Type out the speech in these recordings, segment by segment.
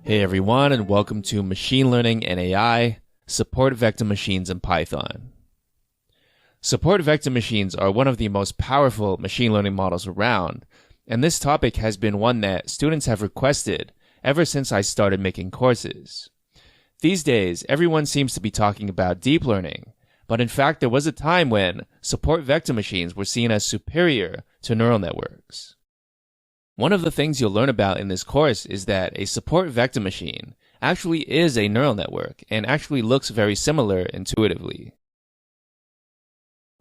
Hey everyone, and welcome to Machine Learning and AI, Support Vector Machines in Python. Support vector machines are one of the most powerful machine learning models around, and this topic has been one that students have requested ever since I started making courses. These days, everyone seems to be talking about deep learning, but in fact there was a time when support vector machines were seen as superior to neural networks. One of the things you'll learn about in this course is that a support vector machine actually is a neural network and actually looks very similar intuitively.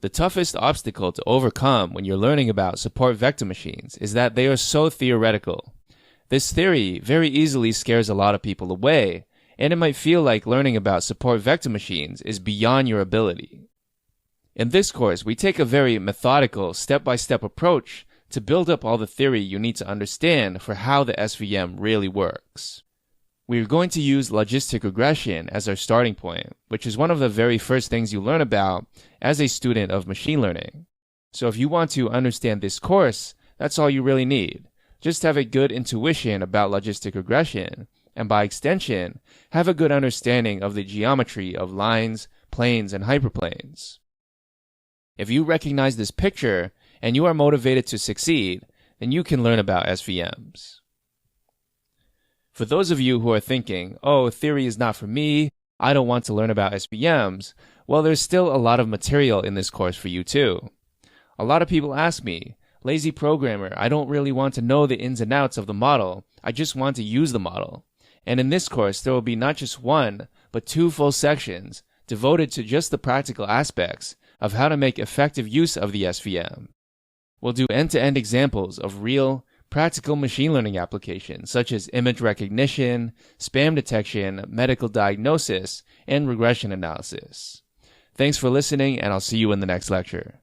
The toughest obstacle to overcome when you're learning about support vector machines is that they are so theoretical. This theory very easily scares a lot of people away, and it might feel like learning about support vector machines is beyond your ability. In this course, we take a very methodical, step-by-step approach to build up all the theory you need to understand for how the SVM really works. We are going to use logistic regression as our starting point, which is one of the very first things you learn about as a student of machine learning. So if you want to understand this course, that's all you really need. Just have a good intuition about logistic regression, and by extension, have a good understanding of the geometry of lines, planes, and hyperplanes. If you recognize this picture, and you are motivated to succeed, then you can learn about SVMs. For those of you who are thinking, oh, theory is not for me, I don't want to learn about SVMs, well, there's still a lot of material in this course for you too. A lot of people ask me, lazy programmer, I don't really want to know the ins and outs of the model, I just want to use the model. And in this course, there will be not just one, but 2 full sections devoted to just the practical aspects of how to make effective use of the SVM. We'll do end-to-end examples of real, practical machine learning applications such as image recognition, spam detection, medical diagnosis, and regression analysis. Thanks for listening, and I'll see you in the next lecture.